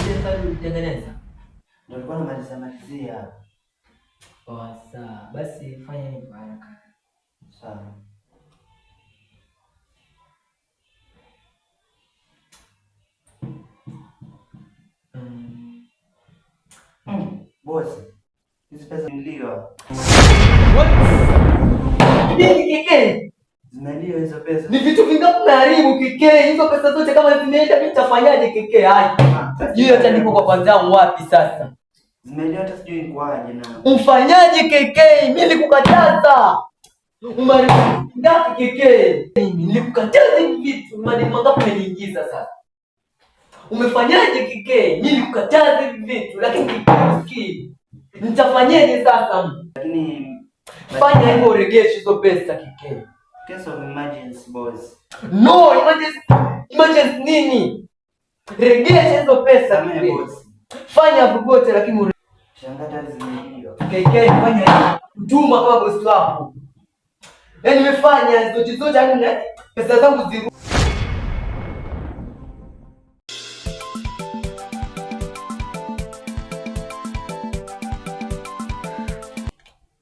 Ile pale ulitengeneza? Ndio nilikuwa namalizia. Oh, sawa. Basi fanya hivyo haraka. Sawa. Boss, hizi pesa niliwa. What? Nini kike? Zinaliwa hizo pesa. Ni vitu vingapi umeharibu kike? Hizo pesa zote kama zimeenda mimi nitafanyaje kike? Hai. Hiyo hata niko kwa kwanza wapi sasa? Zimeliwa hata sijui kwaje na. Umfanyaje kike? Mimi nilikukataza. Umeharibu ngapi kike? Mimi nilikukataza hivi vitu. Maneno mangapi umeniingiza sasa? Umefanyaje kike? Mimi nilikukataza hivi vitu lakini kike nitafanyaje sasa? Lakini fanya hivyo uregeshe hizo pesa kike. Case of emergency boss. No, emergency nini? Regesha hizo pesa kike. Fanya popote lakini shangata zimeliwa. Kike fanya mtuma kama boss wako. Yaani nimefanya zote yani pesa zangu ziru.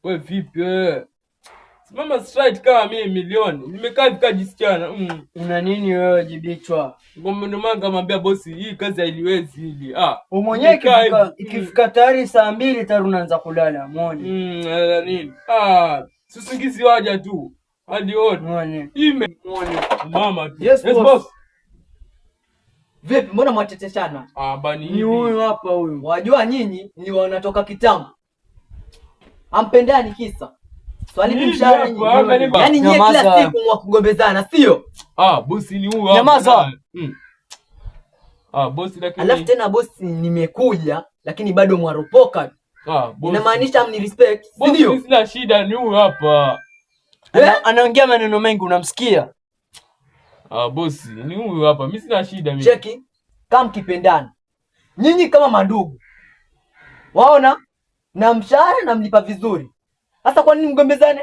Wewe vipi wewe? Simama straight kama mimi milioni. Nimekaa vikajisikiana. Una nini wewe jibichwa? Ngombe manga mwambia bosi hii kazi hailiwezi hili. Mwenyewe ikifika tayari saa 2 tayari unaanza kulala, muone. Nini? Usingizi waja tu. Hadi wote. Muone. Muone mama tu. Yes boss. Vipi mbona mwateteshana? Bani ni huyu hapa huyu. Wajua nyinyi ni wanatoka kitambo. Ampendani kisa. Swali ni mshahara nyinyi. Yaani nyie kila siku mwakugombezana, sio? Bosi ni huyu hapa. Nyamaza. Bosi lakini alafu tena bosi nimekuja lakini bado mwaropoka. Bosi. Inamaanisha mni respect, si ndio? Bosi sina shida ni huyu hapa. Anaongea maneno mengi unamsikia? Bosi ni huyu hapa. Mimi sina shida mimi. Cheki kama mkipendana. Nyinyi kama mandugu. Waona? Na mshahara na mlipa vizuri. Sasa kwa nini mgombezane?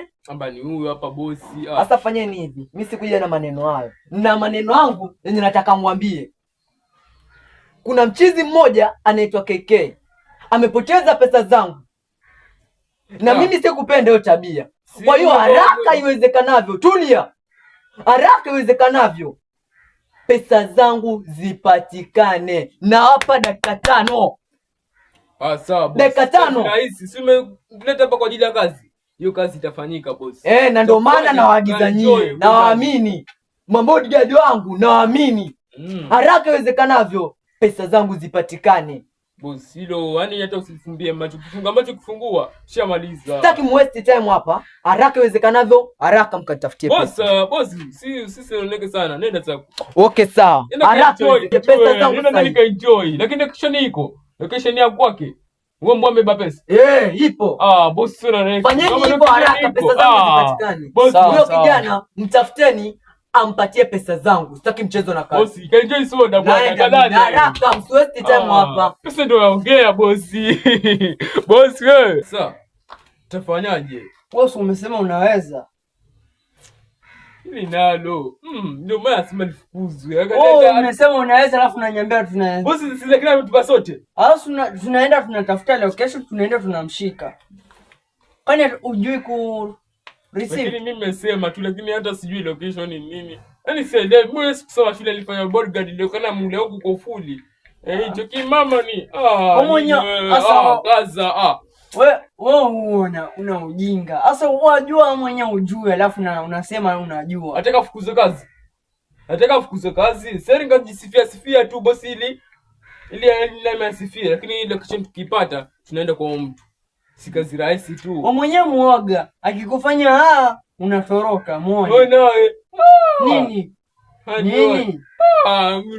Ni huyu hapa bosi. Sasa fanyeni hivi. Mimi sikuja na maneno hayo. Na maneno yangu yenye nataka mwambie. Kuna mchizi mmoja anaitwa KK. Amepoteza pesa zangu. Na mimi sikupenda hiyo tabia. Kwa hiyo haraka iwezekanavyo, tulia. Haraka iwezekanavyo pesa zangu zipatikane. Na hapa dakika 5. Sawa bosi. Dakika 5. Rahisi. Si umeleta hapa kwa ajili ya kazi. Hiyo kazi itafanyika bosi. Na ndio maana nawaagiza nyie. Nawaamini. Mabodyguard wangu nawaamini. Haraka iwezekanavyo pesa zangu zipatikane. Bosi hilo yani hata usifumbie macho. Kifunga macho kifungua. Shamaliza. Sitaki muwaste time hapa. Haraka iwezekanavyo, haraka mkatafutie pesa. Bosi, sisi nioneke sana. Nenda zako. Okay sawa. Haraka pesa zangu. Nenda nikaenjoy. Lakini location iko. Location ya kwake. Wewe mbona umebeba pesa? Ipo. Bosi sio na fanyeni hivyo haraka pesa zangu zipatikane. Huyo kijana mtafuteni ampatie pesa zangu. Sitaki mchezo na kazi. Bosi, kaenjoy soda bwana. Kadani. Haraka msiwaste time hapa. Pesa ndio naongea bosi. Bosi wewe. Sasa tafanyaje? Bosi umesema unaweza. Hili nalo. Ndio maana sima nifukuzwe. Umesema unaweza alafu unaniambia tunaweza. Bosi sisi kila mtu tupa sote. Alafu tunaenda tunatafuta location, tunaenda tunamshika. Kwani hujui ku receive? Lakini mimi nimesema tu lakini hata sijui location ni nini. Yaani sielewi. Mimi sikusoma shule nilifanya bodyguard ndio kana mule huko kwa ufuli. Hicho kimama ni kaza. Wewe una ujinga. Sasa unajua mwenye ujue alafu unasema unajua. Nataka fukuze kazi. Sasa ngajisifia tu bosi ili nimesifia lakini ile location tukipata tunaenda kwa mtu. Si kazi rahisi tu. Wewe mwenyewe muoga. Akikufanya unatoroka muone. Wewe nawe. Nini? Nini?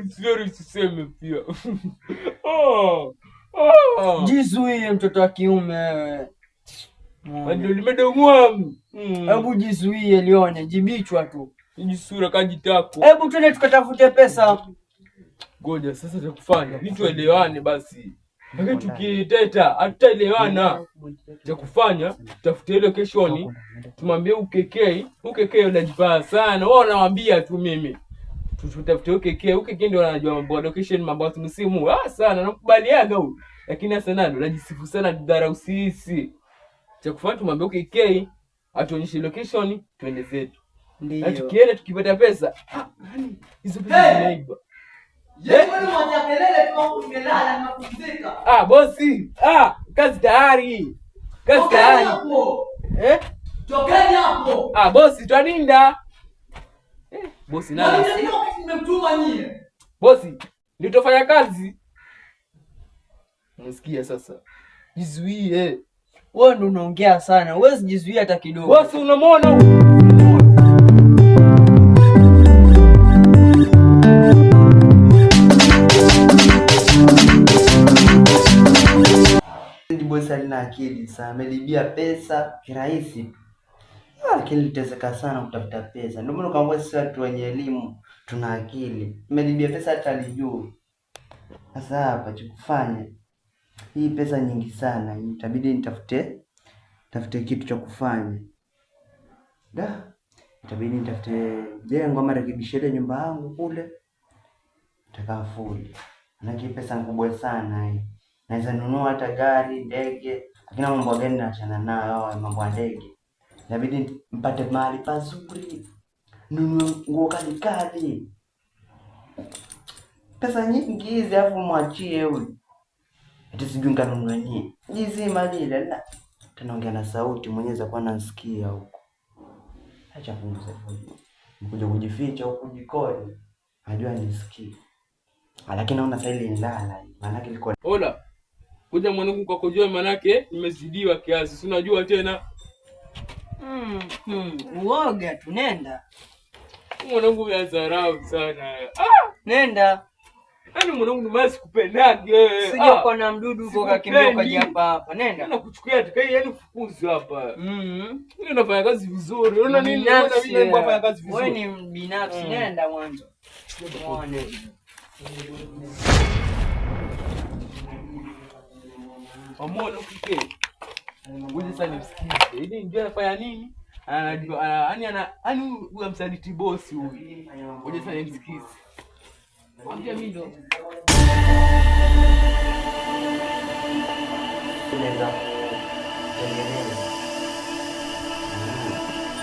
Mzuri tuseme pia. Jizuie mtoto wa kiume wewe. Ndio nimedomwa. Hebu jizuie lione, jibichwa tu. Jisura kajitako. Hebu twende tukatafute pesa. Ngoja sasa cha kufanya. Ni tuelewane basi. Lakini tukiteta hatutaelewana. Cha kufanya tutafute location. Tumwambie ukekei unajipaa sana. Wao wanawaambia tu mimi. tutafute ukeke ndio anajua mambo location, mambo ya msimu. Sana nakubaliaga huyu. Lakini sasa nado najisifu sana dharau sisi. Cha kufanya tumwambie ukeke atuonyeshe location twende zetu. Ndio. Na tukienda tukipata pesa, yani hizo pesa zinaiba. Yeye mmoja kelele tunaongelala na kupumzika. Bosi. Kazi tayari. Kazi tayari. Tokeni hapo. Bosi twaninda. Bosi nani? Nimemtuma nyie. Bosi, ndio tufanya kazi. Unasikia sasa? Jizuie. Wewe ndio unaongea sana. Huwezi jizuia hata kidogo. Bosi unamwona bosi alina akili sana, amelibia pesa kirahisi. Lakini liteseka sana kutafuta pesa. Ndio maana kaambia sisi watu wenye elimu tuna akili. Amelibia pesa hata alijui. Sasa hapa chukufanya. Hii pesa nyingi sana, itabidi nitafute kitu cha kufanya. Itabidi nitafute jengo ama rekebishe ile nyumba yangu kule. Nitakafuli. Na pesa kubwa sana hii. Naweza nunua hata gari, ndege. Lakini mambo ya gari naachana nayo, mambo ya ndege. Inabidi mpate mahali pazuri. Nunue nguo kali. Pesa nyingi hizi afu mwachie huyu. Eti sijui nikanunue nini. Jizi malile la. Tunaongea na sauti mwenyewe za kwa nasikia huko. Acha kumza hivi. Mkuja kujificha huko jikoni. Najua nisikie. Lakini naona sasa ile ndala. Maana yake ilikuwa Ola. Kuja mwanangu kwa kujua manake nimezidiwa kiasi. Si unajua tena. Uoga tu nenda. Mwanangu ya dharau sana. Nenda. Yaani mwanangu nimasi kupendage. Sije kwa na mdudu uko kakimbia ukaja hapa. Nenda. Nakuchukulia atakai yani fukuzi hapa. Mimi nafanya kazi vizuri. Unaona nini? Mimi nafanya kazi vizuri. Wewe ni binafsi, nenda mwanzo. Muone. Pamoja ukike. Ngoja sasa nimsikize. Ili ndio anafanya nini? Anajua yani huyu msaliti bosi huyu. Ngoja sasa nimsikize. Mwambie mimi ndo. Tunaweza kutengeneza.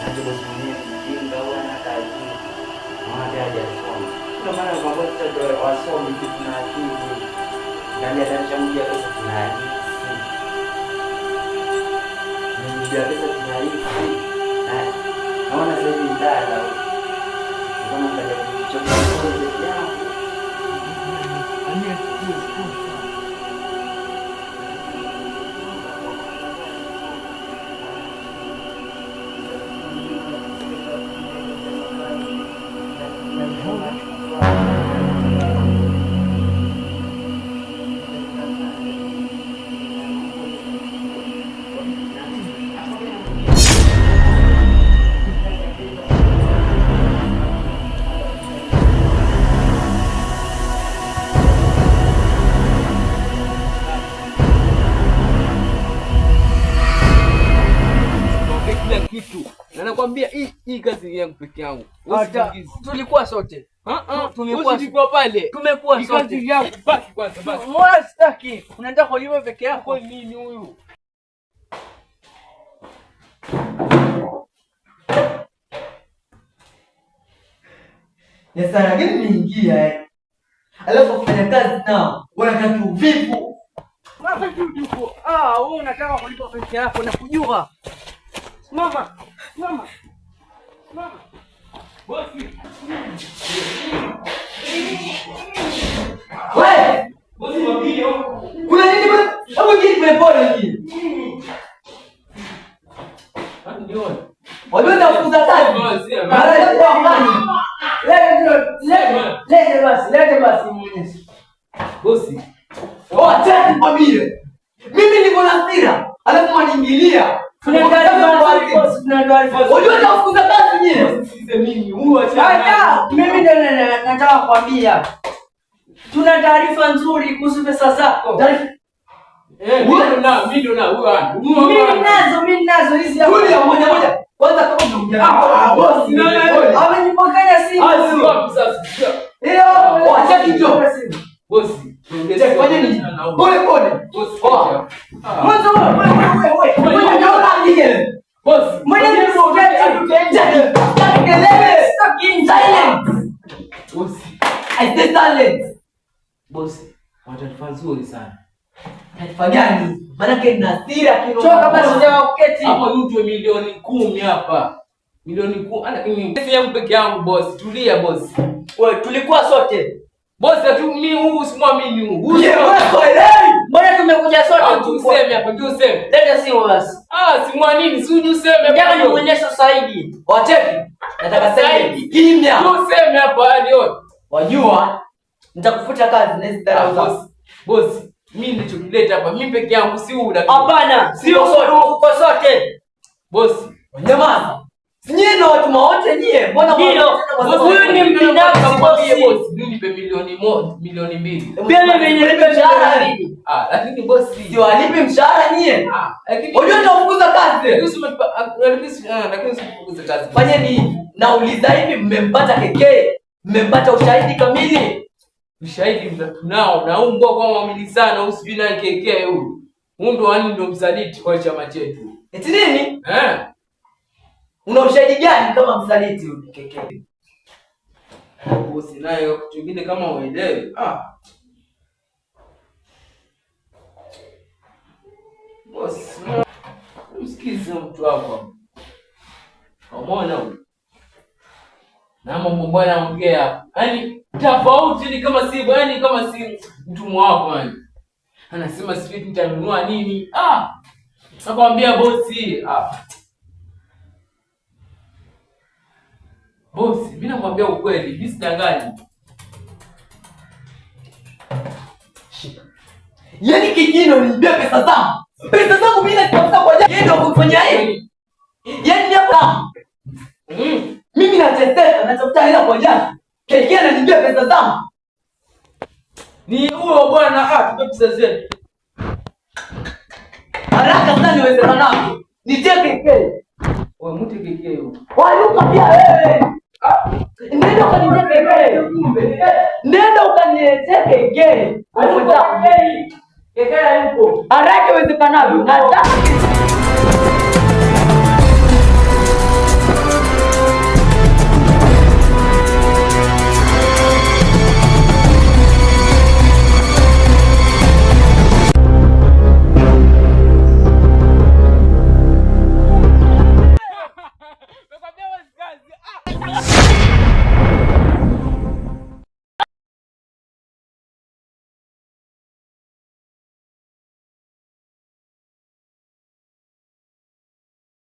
Hapo bosi mwenyewe kinga wana kazi. Mwana hajasoma. Ndio maana kwa sababu sasa wasomi tuna akili. Ndani ya darasa moja pesa tunahisi. Ndio pesa tunahisi. Naona sasa hivi ndala. Kama kaja kuchoka kwa yao. Nakwambia hii kazi yangu peke yangu. Tulikuwa sote. Tulikuwa pale. Tumekuwa sote. Kazi yangu baki kwanza baki. Mbona sitaki? Unataka kuliwa peke yako? Kwa nini huyu? Sasa lakini niingia alafu kufanya kazi nao wanataka uvivu. Wewe unataka kulipa peke yako na kujua. Mama. Bosi. Wewe, Bosi mwambie huko. kuna nini bwana? Hapo nini tumepona nini? Ndio. Wajua kufuza kazi. Mara ya kwanza. Lete basi mwenyewe. Bosi. Acha nikwambie. Mimi niko na hasira, alafu mwaniingilia. Wajua kufuza kazi nyewe. Sisi mimi huyu acha. Mimi ndio nataka kukwambia. Tuna taarifa nzuri kuhusu pesa zako. Mimi ndo na huyu ana. Mimi nazo hizi Tulia moja. Kwanza kama unaongea. Bosi Amenipokea simu. si wapi sasa? Ndio, acha kidogo. Bosi, Fanya nini? Pole pole. Bosi. Mwanzo wewe. Wewe ndio unaangalia. Bosi. Mwenye kelele. Stop being silent. Bosi. I stay silent. Bosi, watanifa nzuri sana. Taarifa gani? Maanake nina hasira kidogo. Choka basi ndio uketi. Hapa mtu milioni 10 hapa. Milioni 10. Lakini pesa yangu peke yangu bosi. Tulia bosi. Wewe tulikuwa sote. Bosi atu mimi huu simwamini huu. Mbona tumekuja sote? Tuseme hapa, tuseme. Leta simu basi. Simwanini, si useme. Nataka nimuonyeshe Saidi. Wacheki. Nataka Saidi. Kimya. Tuseme hapa hadi yote. Wajua nitakufuta kazi na hizi dharau zako. Bosi, mimi nilichokileta hapa mimi peke yangu si huu lakini. Hapana, sio sote, uko sote. Bosi, Nyamaza. Nyie ndio watu wote nyie. Mbona huyu ni mbinafsi bosi. Mimi nipe milioni 1, milioni 2. Pia mimi nilipe mshahara hivi. Lakini bosi, sio alipi mshahara nyie. Lakini unajua nitafukuza kazi. Lakini usifukuze kazi. Fanyeni hivi. Nauliza hivi mmempata keke? Mmempata ushahidi kamili? Ushahidi tunao na huyu mbwa kwa muamini sana usijui na keke huyu. Huyu ndo ndo msaliti kwa chama chetu. Eti nini? Una ushahidi gani kama msaliti huyu keke? Bosi nayo kitu kingine kama uelewe. Bosi, msikize mtu wako. Umeona huyu? Na mambo bwana anaongea. Yaani tofauti ni kama si bwana kama si mtumwa wako yani. Anasema sisi tutanunua nini? Nakwambia bosi. Bosi, mimi nakwambia ukweli, mimi sidanganyi. Yaani kijino unibia pesa zangu. Pesa zangu mimi natafuta kwa jana. Yeye ndio kufanya hivi. Yaani hapa. Mimi nateseka natafuta hela kwa jana. Keke ananibia pesa zangu. Ni huyo bwana tupe pesa zetu. Haraka sana niwezekanavyo. Nitie keke. Wewe mtu keke huyo. Waluka pia wewe. Nenda ukanitie keke. Nenda ukanitie keke. Keke yupo. Haraka iwezekanavyo. Nataka